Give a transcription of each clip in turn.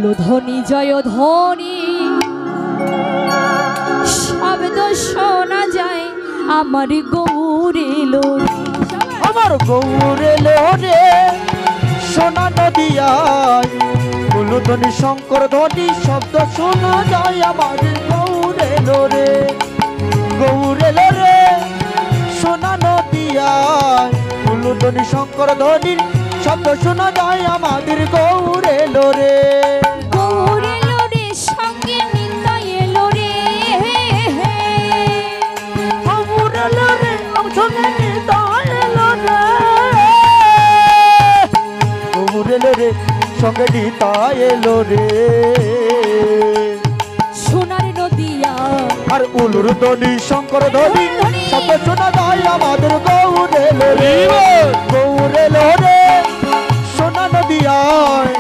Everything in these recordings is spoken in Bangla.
বলো ধ্বনি জয় ধ্বনি শব্দ শোনা যায় আমার গৌরে লোরে, আমার গৌরে লোরে সোনা নদিয়ায় উলুধ্বনি শঙ্কর ধ্বনি শব্দ শোনা যায় আমার গৌরে লোরে। গৌরে লোরে সোনা নদিয়ায় উলুধ্বনি শঙ্কর ধ্বনির শব্দ শোনা যায় আমাদের গৌরে লোরে। গৌরে লোরে সঙ্গে নিতাই এলো রে, গৌরে লোরে সঙ্গে নিতাই এলো রে, গৌরে লোরে সঙ্গে নিতাই এলো রে। সোনার নদিয়া আর উলুধ্বনি শঙ্কর ধ্বনি শব্দ শোনা যায় আমাদের গৌরে লোরে। গৌরে লোরে সোনা নদিয়ায়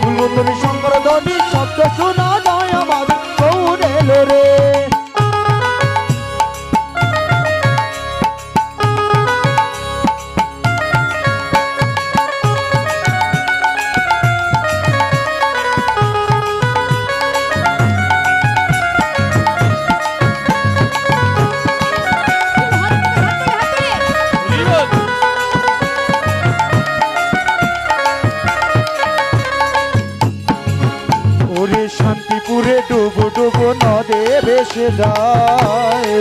উলুধ্বনি শঙ্কর ধ্বনি শব্দ শোনা যায় আমাদের গৌরে লোরে। ওরে শান্তিপুরে ডুবো ডুবো নদে ভেসে যায়,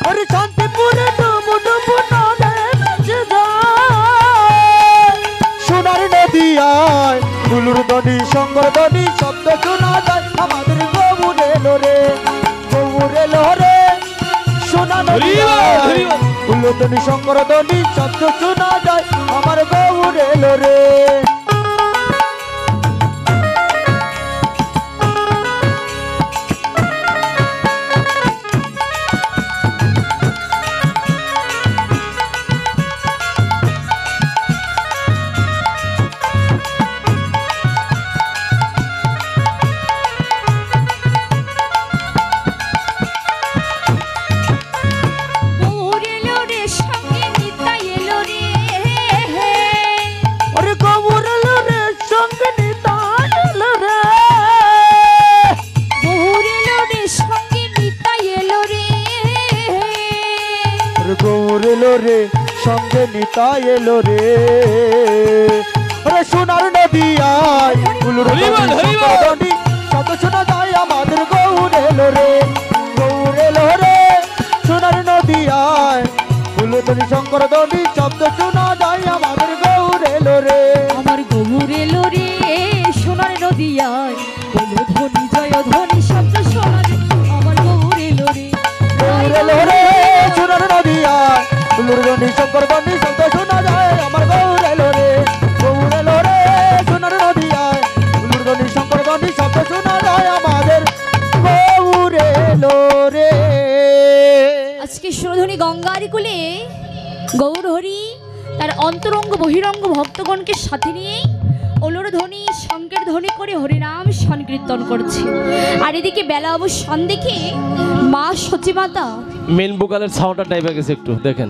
ওরে শান্তিপুরে ডুবো ডুবো নদে ভেসে যায়। সোনার নদিয়ায় উলুধ্বনি শঙ্কর ধ্বনি শব্দ শোনা যায় আমাদের গৌরে লোরে। গৌরে লোরে সোনা নদিয়ায় উলুধ্বনি শঙ্কর ধ্বনি শব্দ শোনা যায় আমার গৌরে লোরে। গৌরে লোরে সঙ্গে নিতাই এলো রে, ওরে গৌরে লোরে সঙ্গে নিতাই এলো রে, গৌরে লোরে সঙ্গে নিতাই এলো রে, ওরে গৌরে লোরে সঙ্গে নিতাই এলো রে। ওরে সোনার নদিয়ায় উলুধ্বনি শঙ্কর ধ্বনি শব্দ শোনা যায় আমাদের গৌরে লোরে। গৌরে লোরে সোনার নদিয়ায় উলুধ্বনি শঙ্কর ধ্বনি শব্দ শোনা যায় আমাদের গৌরে লোরে। আমার গৌরে লোরে সোনার নদিয়ায় বলো ধ্বনি জয় ধ্বনি শব্দ শোনা যায় আমার গৌরে লোরে। গৌরে লোরে সোনার নদিয়ায় উলুধ্বনি শঙ্কর ধ্বনি শব্দ শোনা যায় আমার গৌরে লোরে। গৌরে লোরে সোনার নদিয়ায় উলুধ্বনি শঙ্কর ধ্বনি শব্দ শোনা যায় আমাদের গৌরে লোরে। আজকে সুরধ্বনি গঙ্গার কুলে গৌর হরি তার অন্তরঙ্গ বহিরঙ্গ ভক্তগণকে সাথে নিয়ে ওলোর ধ্বনি শঙ্কের ধ্বনি করে হরিনাম সংকীর্তন করছে। আর এদিকে বেলা অবসান দেখে মা সচিমাতা মেন ভোকালের সাউন্ডটা টাইপে গেছে একটু দেখেন।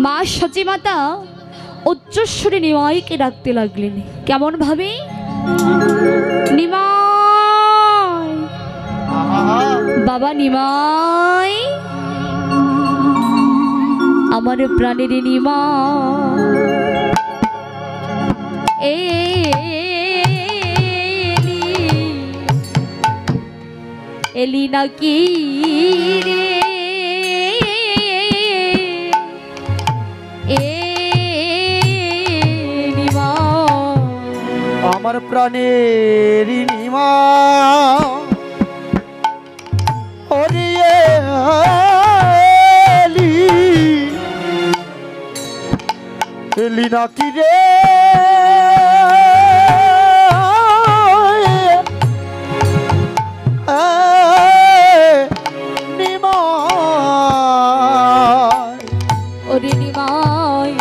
মা সচিমাতা উচ্চস্বরে নিমাইকে ডাকতে লাগলেন। কেমন ভাবে? নিমাই, বাবা নিমাই, আমার প্রাণের নিমাই, এলি নাকি রে, আমার প্রাণের নিমা ওরে এলি নাকি রে, ওরে নিমাই,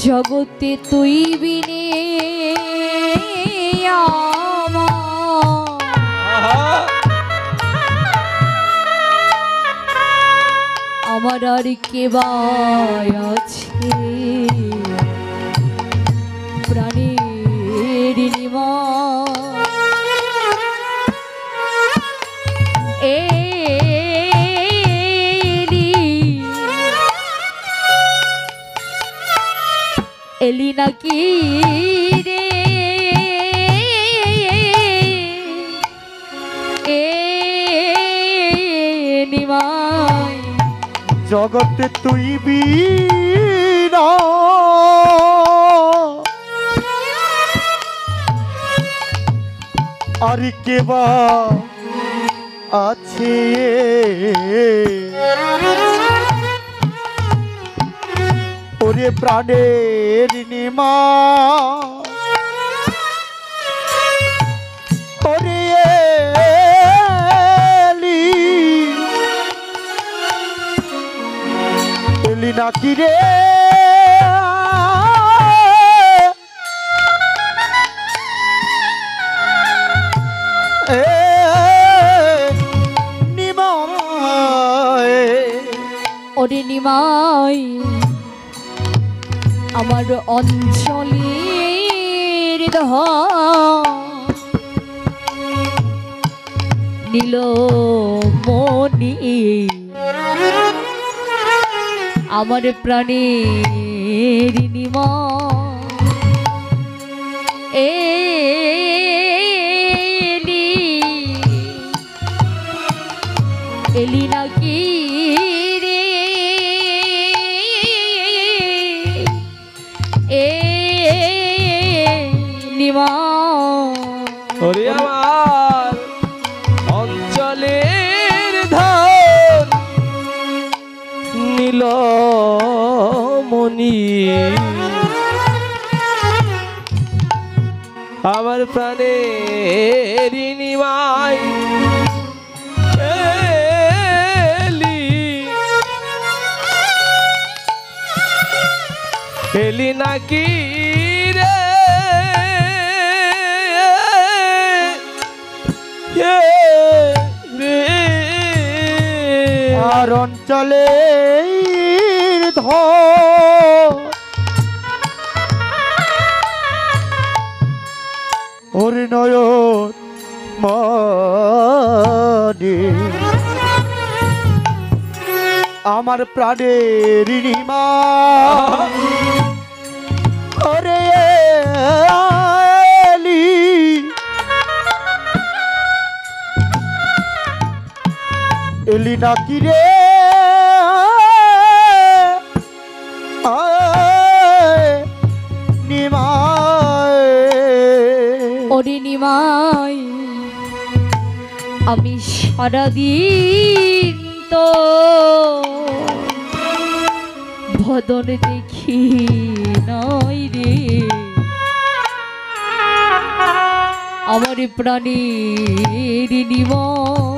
জগতে তুই বিনে আমার আর কে বা আছে প্রাণের নিবাস এলি নাকি রে নিমাই জগতে তুই বিনা আর কে বা আছে ওরে প্রাণের নিমা ওরে এলি নাকি রে ওরে নিমাই আমার অঞ্চলের নীলমণি আমার প্রাণের নিমা এলি নাকি রে নিমা ওরে আমার অঞ্চলের ধন নীলমণি আমার প্রাণের নিমাই এলি নাকি রে আর অঞ্চলে ওরে নয়ন মানে আমার প্রাণের নিমা ওরে এলি নাকি রে নিমাই ওরে নিমাই আমি সারাদিন তো বদন দেখি নাই রে আমার প্রাণের নিমাই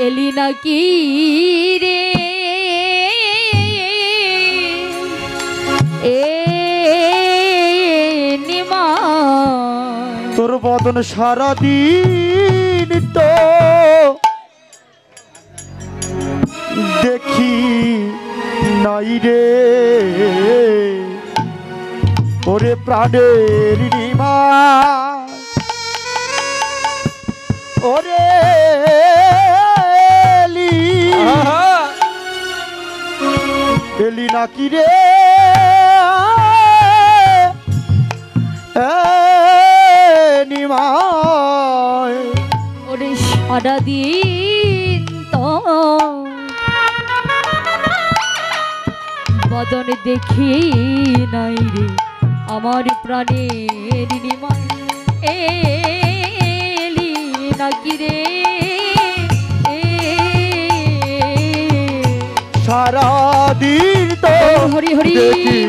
এলি নাকি রে নিমা তোর বদন সারাদিন তো দেখি নাই রে ওরে প্রাণের নিমা ওরে এলি নাকি রে নিমাই ওরে সারাদিন তো বদন দেখি নাই রে আমার প্রাণের নিমাই এলি নাকি রে সারাদিন তো হরি হরি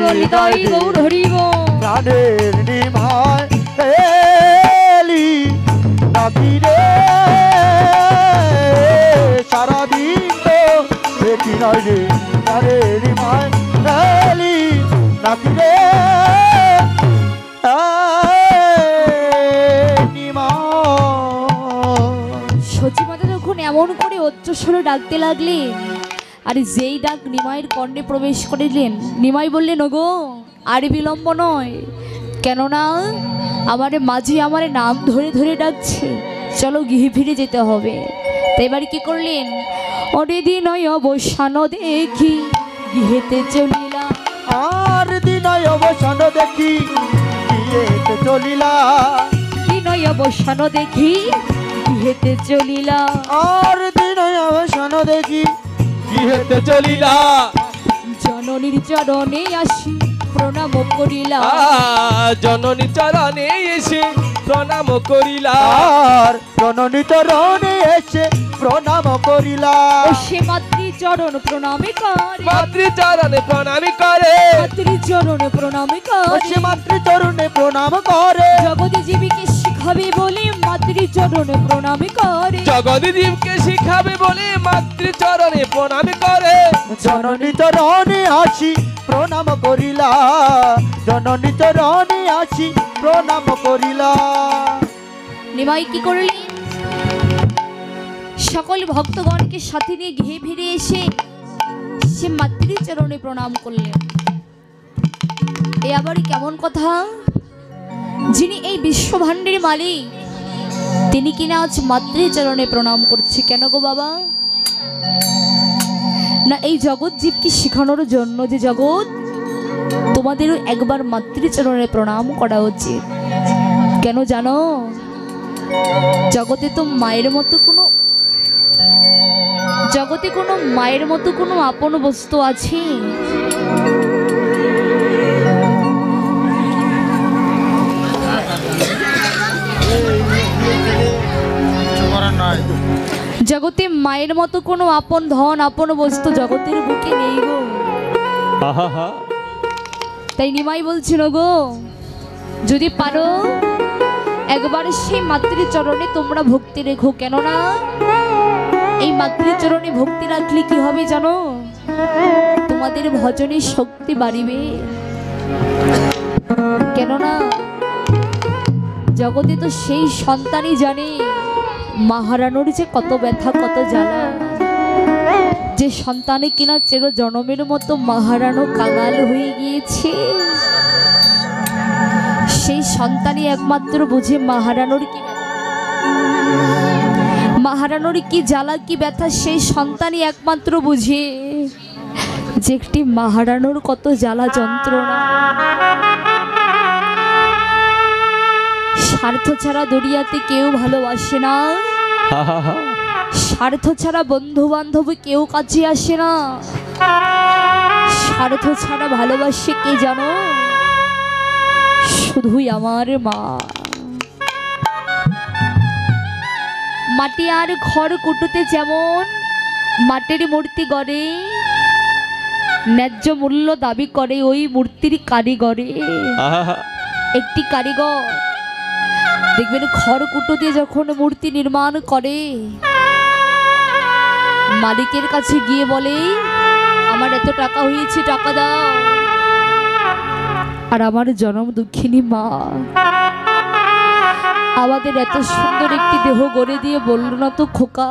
বলিতাই গৌর হরি প্রাণের নিমাই এলি নাকি রে সারাদিন তো দেখি নাই রে প্রাণের নিমাই এলি নাকি রে স্বরে ডাকতে লাগলেন। আর যেই ডাক নিমাইয়ের কর্ণে প্রবেশ করিলেন, নিমাই বললেন, ওগো আর বিলম্ব নয়, কেননা আমার মাঝি আমার নাম ধরে ধরে ডাকছে, চলো গৃহে ফিরে যেতে হবে। তাই এবার কি করলেন, অরে দিনয় অবসান দেখি গৃহেতে চলিলা। আর দিনয় অবসান দেখি গৃহেতে চলিলা। দিনয় অবসান দেখি গৃহেতে চলিলা। আর দিনয় অবসান দেখি গৃহেতে চলিলা। জননীর চরণে আসি প্রণাম করিলা। জননী চরণে এসে প্রণাম করিলা। আর জননী চরণে এসে প্রণাম করিলা। ও সে মাতৃ চরণ প্রণামে করে, মাতৃ চরণে প্রণাম করে। মাতৃ চরণে প্রণামে ও করে। সে মাতৃ চরণে প্রণাম করে। জগতে জীবীকে শিখাবে বলে মাতৃ চরণে প্রণামে করে। জগৎ জীবকে শিখাবে বলে মাতৃ চরণে প্রণাম করে। জননী চরণে আসি প্রণাম করিলা। জননী চরণে আসি প্রণাম করিলা। নিমাই কি করলেন, সকল ভক্তগণকে সাথে নিয়ে গৃহে ফিরে এসে সে মাতৃ চরণে প্রণাম করলেন। এ আবার কেমন কথা, যিনি এই বিশ্বভাণ্ডের মালিক তিনি কিনা আজ মাতৃ চরণে প্রণাম করছে। কেন গো বাবা, না এই জগৎ জীবকে শেখানোর জন্য যে জগৎ তোমাদেরও একবার মাতৃ চরণে প্রণাম করা উচিত। কেন জানো, জগতে তো মায়ের মতো কোনো মায়ের মতো কোনো আপন বস্তু আছে? জগতে মায়ের মতো কোনো আপন ধন আপন বস্তু জগতের বুকে নেই গো। তাই নিমাই বলছিল, গো যদি পারো একবার সেই মাতৃ চরণে তোমরা ভক্তি রেখো। কেননা এই মাতৃ চরণে ভক্তি রাখলে কি হবে জানো, তোমাদের ভজনের শক্তি বাড়িবে। কেননা জগতে তো সেই সন্তানই জানে মহারানোর যে কত ব্যথা কত জ্বালা, যে সন্তানে কিনা চের জনমের মতো মহারানো কাঙাল হয়ে গিয়েছে, সেই সন্তানই একমাত্র বুঝে মহারানোর কি মহারানোর কি জ্বালা কি ব্যথা, সেই সন্তানই একমাত্র বুঝে যে একটি মহারানোর কত জ্বালা যন্ত্রণা। স্বার্থ ছাড়া দুনিয়াতে কেউ ভালোবাসে না, স্বার্থ ছাড়া বন্ধু বান্ধব কেউ কাছে আসে না, স্বার্থ ছাড়া ভালোবাসে কে জানো, শুধুই আমার মা। মাটি আর ঘর কুটুতে যেমন মাটির মূর্তি গড়ে, ন্যায্য মূল্য দাবি করে ওই মূর্তির কারিগরে। একটি কারিগর দেখবেন খড়কুটো যখন মূর্তি নির্মাণ করে, মালিকের কাছে গিয়ে বলে আমার এত টাকা হয়েছে, টাকা দাও। আর আমার জনম দুঃখিনী মা আমাদের এত সুন্দর একটি দেহ গড়ে দিয়ে বলল না তো, খোকা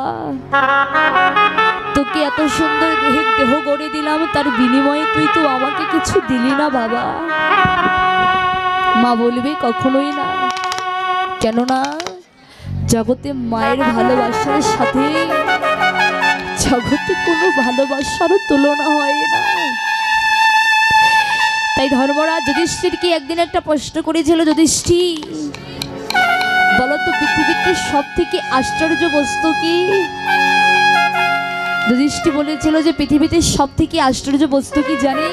তোকে এত সুন্দর দেহ গড়ে দিলাম, তার বিনিময়ে তুই তো আমাকে কিছু দিলি না বাবা। মা বলবে কখনোই না। কেননা জগতে মায়ের ভালোবাসার সাথে জগতে কোনো ভালোবাসার তুলনা হয় না। তাই ধর্মরাজ যুধিষ্ঠিরকে একদিন একটা প্রশ্ন করেছিল, যুধিষ্ঠির বলো তো পৃথিবীতে সব থেকে আশ্চর্য বস্তু কি? যুধিষ্ঠির বলেছিল যে পৃথিবীতে সব থেকে আশ্চর্য বস্তু কি জানে?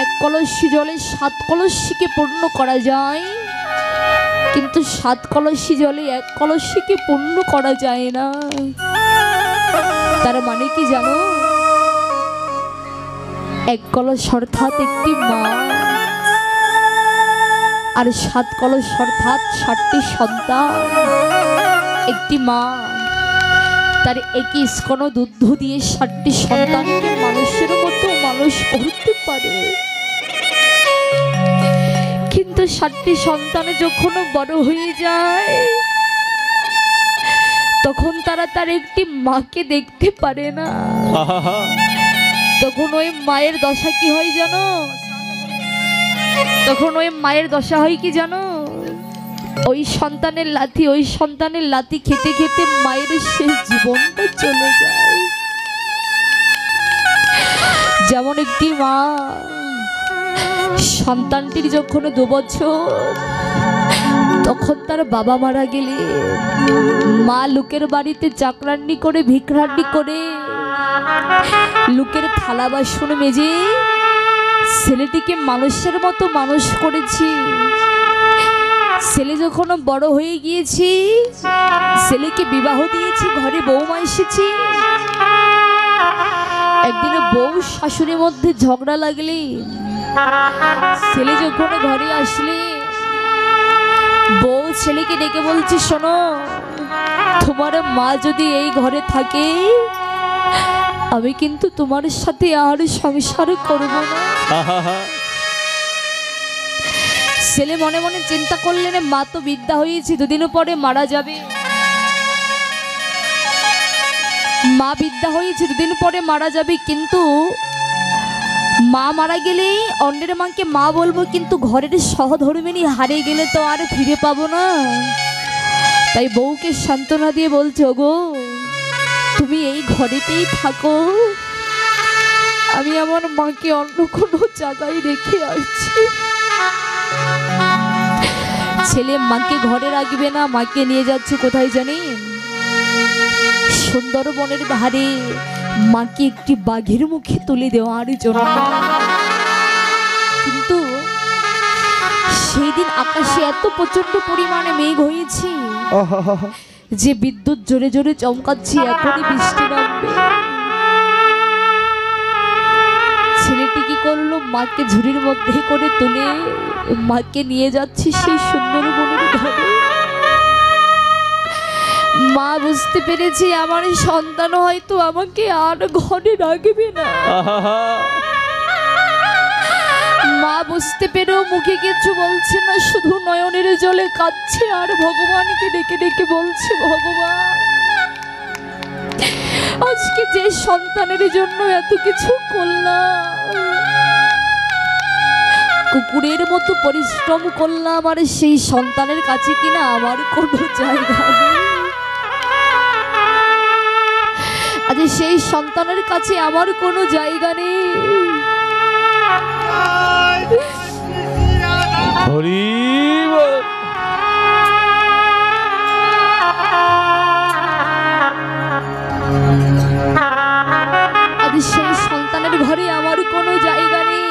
এক কলসি জলে 7 কলসিকে পূর্ণ করা যায়, কিন্তু 7 কলসি জলে 1 কলসিকে পূর্ণ করা যায় না। তার মানে কি জানো? 1 কলস অর্থাৎ একটি মা, আর 7 কলস অর্থাৎ 7টি সন্তান। একটি মা তার একই স্তন দুধ দিয়ে 7টি সন্তানকে মানুষের মতো মানুষ করতে পারে, কিন্তু 7টি সন্তান যখন বড় হয়ে যায় তখন তারা তার একটি মাকে দেখতে পারে না। আহা, তখন ওই মায়ের দশা কি হয় জানো? তখন ওই মায়ের দশা হয় কি জানো? ওই সন্তানের লাথি খেতে খেতে মায়ের শেষ জীবনটা চলে যায়। যেমন একটি মা সন্তানটির যখন 2 বছর, তখন তার বাবা মারা গেলে মা লোকের বাড়িতে চাকরান্নি করে ভিক্ষরান্নি করে লোকের থালা বাসন মেজে ছেলেটিকে মানুষের মতো মানুষ করেছি। ছেলে যখন বড় হয়ে গিয়েছি, ছেলেকে বিবাহ দিয়েছি, ঘরে বৌমা এসেছি। একদিন বউ শাশুড়ির মধ্যে ঝগড়া লাগলে ছেলে যখন ঘরে আসলে বউ ছেলেকে ডেকে বলছে, শোনো, তোমার মা যদি এই ঘরে থাকে আমি কিন্তু তোমার সাথে আর সংসার করব না। আহা, ছেলে মনে মনে চিন্তা করলেন, মা তো বিদ্যা হয়েছে, 2 দিন পরে মারা যাবে। মা বিদ্যা হয়েছে, 2 দিন পরে মারা যাবে, কিন্তু মা মারা গেলে অন্যের মাকে মা বলবো, কিন্তু ঘরের সহধর্মিণী হারিয়ে গেলে তো আর ফিরে পাবো না। তাই বউকে সান্ত্বনা দিয়ে বলছে, ওগো তুমি এই ঘরেতেই থাকো, আমি আমার মাকে অন্য কোনো জায়গায় রেখে আসছি। ছেলে মাকে ঘরে রাখবে না, মাকে নিয়ে যাচ্ছে কোথায় জানেন? সুন্দরবনের ধারে মাকে একটি বাঘের মুখে তুলে দেওয়ার জন্য। কিন্তু সেই দিন আকাশে এত প্রচন্ড পরিমাণে মেঘ হয়েছে যে বিদ্যুৎ জোরে জোরে চমকাচ্ছে, এখনই বৃষ্টি নামবে। ছেলেটি কি করলো, মাকে ঝুড়ির মধ্যে করে তুলে মাকে নিয়ে যাচ্ছে সেই সুন্দরবনের ধারে। মা বুঝতে পেরেছে আমার সন্তান হয়তো আমাকে আর ঘরে রাখবে না। আহা, মা বুঝতে পেরেও মুখে কিছু বলছে না, শুধু নয়নের জলে কাঁদছে আর ভগবানকে ডেকে ডেকে বলছে, ভগবান আজকে যে সন্তানের জন্য এত কিছু করলাম, কুকুরের মতো পরিশ্রম করলাম, আর সেই সন্তানের কাছে কিনা আমার কোনো জায়গা নেই। আজ সেই সন্তানের কাছে আমার কোনো জায়গা নেই। হরি বল। আজ সেই সন্তানের ঘরে আমার কোনো জায়গা নেই।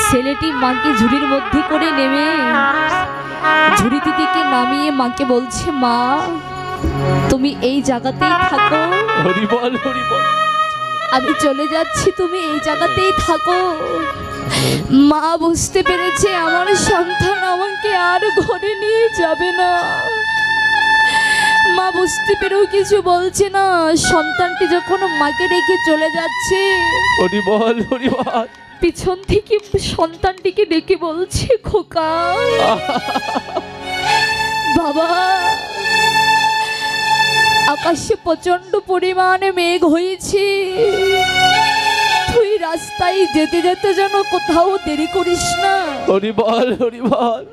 ছেলেটি মাকে ঝুড়ির মধ্যে করে নেমে ঝুড়িটি থেকে নামিয়ে মাকে বলছে, মা তুমি এই জায়গাতেই থাকো, হরি বল, হরি বল। আমি চলে যাচ্ছি, তুমি এই জায়গাতেই থাকো। মা বুঝতে পেরেছে আমার সন্তান আমাকে আর ঘরে নিয়ে যাবে না। মা বুঝতে পেরেও কিছু বলছে না। সন্তানটি যখন মাকে রেখে চলে যাচ্ছে, হরি বল, হরি বল। পিছন থেকে সন্তানটিকে ডেকে বলছে, খোকা বাবা, আকাশে প্রচন্ড পরিমাণে মেঘ হয়েছে, তুই রাস্তায় যেতে যেতে যেন কোথাও দেরি করিস না। হরি বল, হরি বল।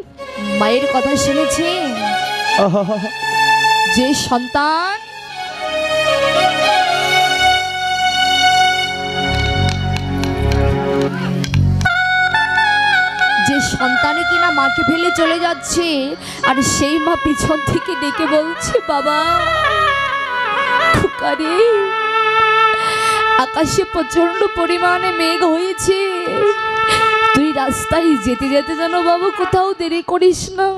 মায়ের কথা শুনেছে যে সন্তান সন্তানে কিনা মাকে ফেলে চলে যাচ্ছে, আর সেই মা পিছন থেকে ডেকে বলছে, বাবা খোকারে, আকাশে প্রচন্ড পরিমাণে মেঘ হয়েছে, তুই রাস্তায় যেতে যেতে যেন বাবু কোথাও দেরি করিস না।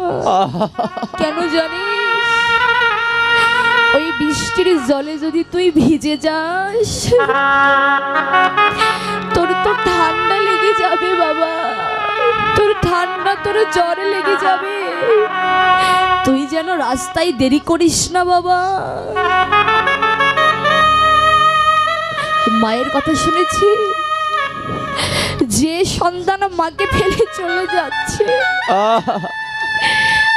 কেন জানিস, ওই বৃষ্টির জলে যদি তুই ভিজে যাস, তোর তো ঠান্ডা লেগে যাবে বাবা, তোর ঠান্ডা, তোর জ্বর লেগে যাবে, তুই যেন রাস্তায় দেরি করিস না বাবা। মায়ের কথা শুনেছি, যে সন্তান মাকে ফেলে চলে যাচ্ছে,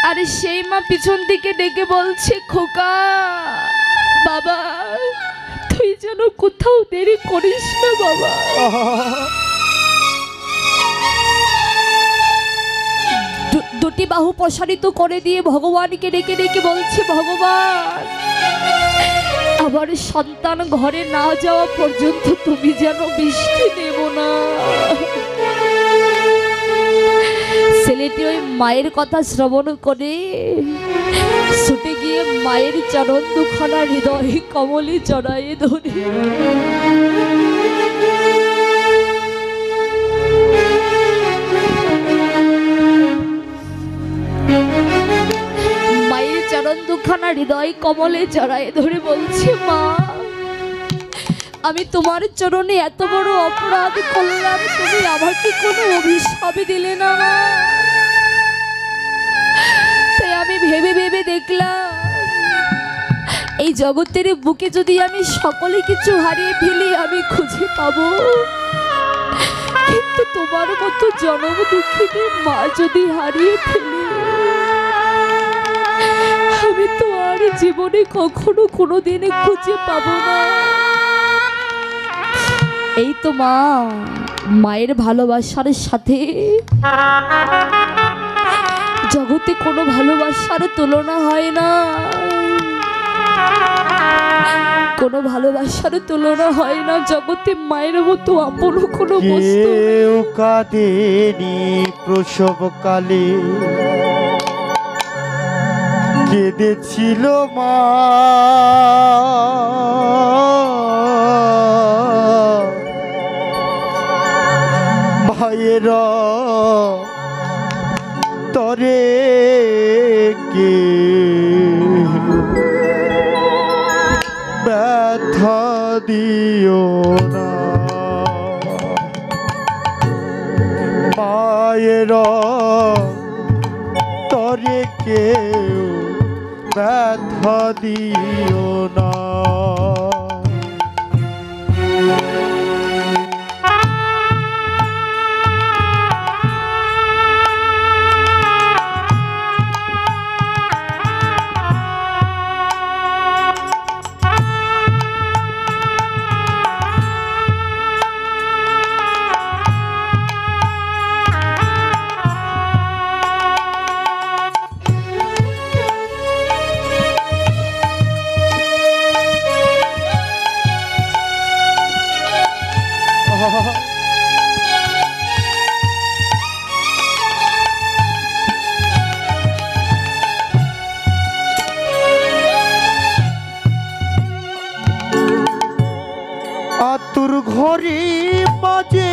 আর সেই মা পিছন দিকে ডেকে বলছে, খোকা বাবা তুই যেন কোথাও দেরি করিস না বাবা। দুটি বাহু প্রসারিত করে দিয়ে ভগবানকে ডেকে ডেকে বলছে, ভগবান আমার সন্তান ঘরে না যাওয়া পর্যন্ত তুমি যেন বৃষ্টি নেব না। ছেলেটি ওই মায়ের কথা শ্রবণ করে ছুটে গিয়ে মায়ের চরণ দুখানা হৃদয় কমলে জড়ায়ে ধরে মায়ের চরণ দুখানা হৃদয় কমলে জড়ায়ে ধরে বলছে, মা আমি তোমার চরণে এত বড় অপরাধ করলাম, তুমি আমাকে কোনো অভিশাপ দিলে না। তাই আমি ভেবে ভেবে দেখলাম এই জগতের বুকে যদি আমি সকলে কিছু হারিয়ে ফেলি আমি খুঁজে পাবো, কিন্তু তোমার মতো জনম দুঃখিনী মা যদি হারিয়ে ফেলি আমি তো আর জীবনে কখনো কোনোদিনে খুঁজে পাবো না। এই তো মা, মায়ের ভালোবাসার সাথে জগতে কোনো ভালোবাসার তুলনা হয় না, কোনো ভালোবাসার তুলনা হয় না। জগতে মায়ের মতো আপন কোনো বস্তু কেউ কাঁদেনি প্রসবকালে, কেঁদেছিল মা। মায়ের তরে কে ব্যথা দিও না, মায়ের তরে কেউ ব্যথা দিও না। আতুর ঘরে বাজে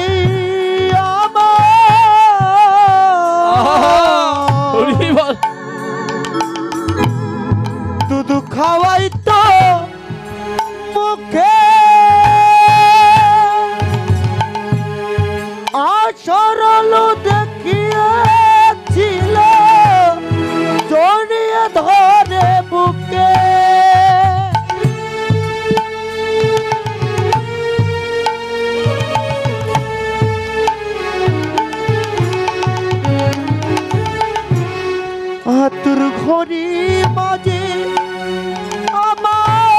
আমার দুধ খাওয়াই তো মুখে সরল দেখিয়েছিল জড়িয়ে ধরে বুকে। হাতুর ঘড়ি বাজে আমার,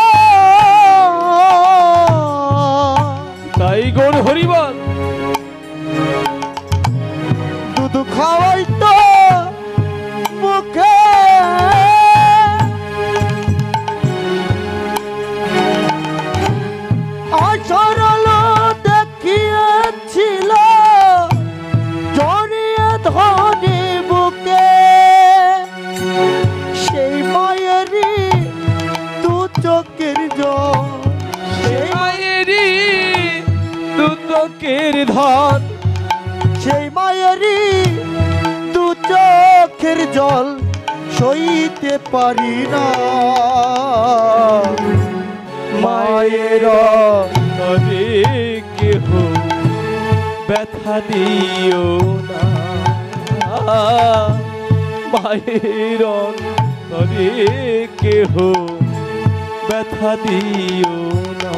তাই গৌর হরিবল দুধ খাওয়াই তো মুখে অসরল দেখিয়েছিল জড়িয়ে ধরে বুকে। সেই মায়েরই দু চোখের জল, সেই মায়েরই দু চোখের ধন, সেই মায়েরই দু চোখের জল সইতে পারি না। মায়ের তরে কেহ ব্যথা দিও না, মায়ের তরে কেহ ব্যথা দিও না।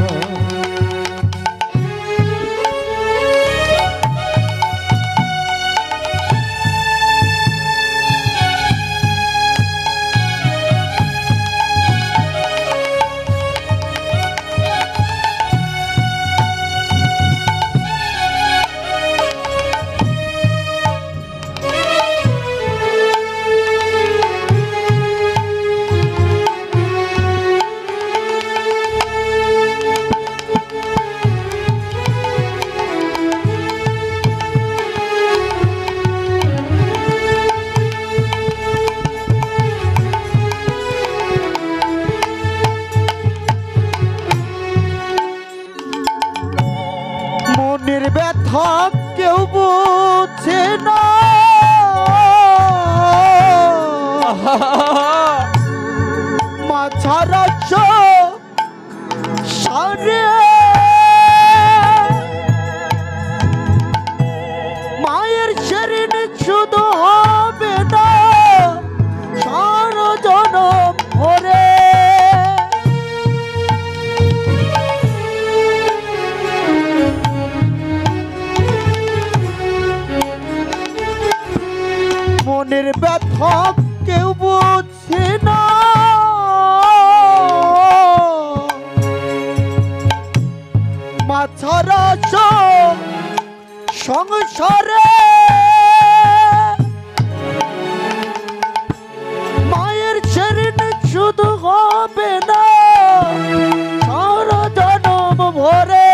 ব্যথা কেউ বুঝে না, মা ছাড়া সারে মায়ের শরীর শুধু হবে না সারা জনম ভরে। মনের ব্যথা কেউ বুঝে না, মা ছাড়া সংসারে মায়ের শরীর শুধু হবে না সারা জনম ভরে।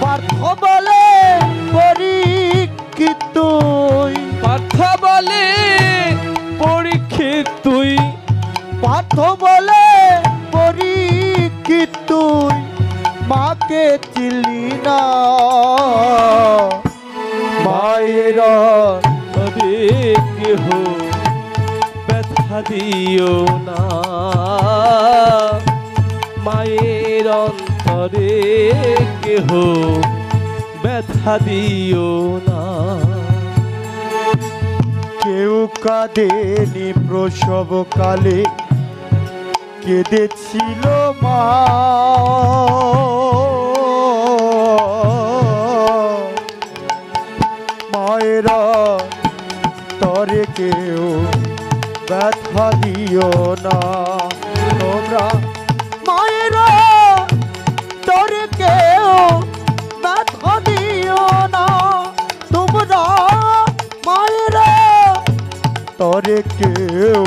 পার্থ বলে পরীক্ষিত তুই, পার্থ বলে পরীক্ষিত তুই, পার্থ বলে পরীক্ষিত তুই মাকে চিলি না। মায়ের অন্তরে কেহ ব্যথা দিও না, মায়ের অন্তরে কেহ ব্যথা দিও না। কেউ কাঁদেনি প্রসব কালে, কেঁদেছিল মা। মায়ের তরে কেউ ব্যথা দিও না তোমরা, মায়ের তরে কেউ ব্যথা দিও না তোমরা, মায়ের তরে কেউ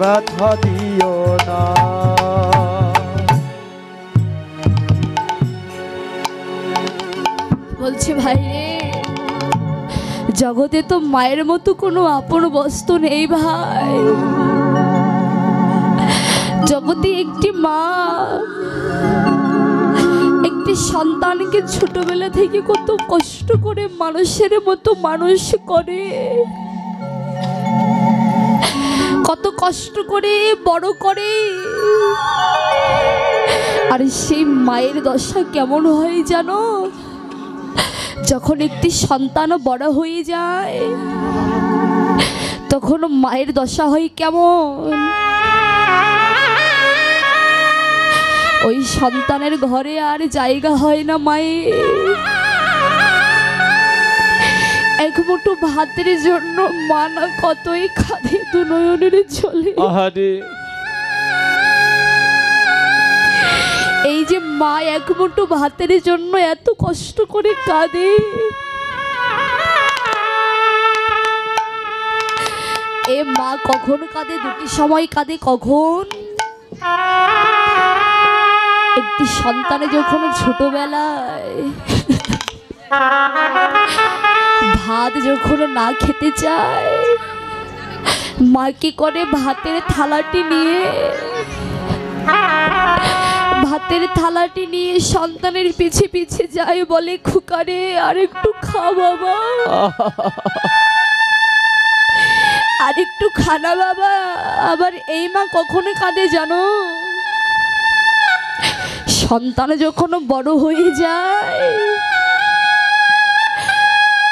ব্যথা দিও না। বলছে ভাই রে, জগতে তো মায়ের মতো কোনো আপন বস্তু নেই ভাই। জগতে একটি মা একটি সন্তানকে ছোটবেলা থেকে কত কষ্ট করে মানুষের মতো মানুষ করে, কত কষ্ট করে বড় করে। আর সেই মায়ের দশা কেমন হয় জানো? যখন একটি সন্তান বড় হয়ে যায় তখন মায়ের দশা হয় কেমন? ওই সন্তানের ঘরে আর জায়গা হয় না মায়ের। এক মুঠো ভাতের জন্য মা না কতই কাঁদে দু নয়নের জলে। আহারে, এই যে মা এক মুঠো ভাতের জন্য এত কষ্ট করে কাঁদে, এ মা কখন কাঁদে? দুটি সময় কাঁদে। কখন? একটি সন্তানে যখন ছোটবেলায় ভাত যখন না খেতে চায়, মা কি করে? ভাতের থালাটি নিয়ে সন্তানের পিছে পিছে যায়, বলে খুকারে আর একটু খা বাবা, আর একটু খানা বাবা। আবার এই মা কখনো কাঁদে জানো? সন্তান যখন বড় হয়ে যায়,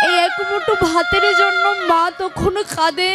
এই এক মুঠো ভাতের জন্য মা তখন কাঁদে।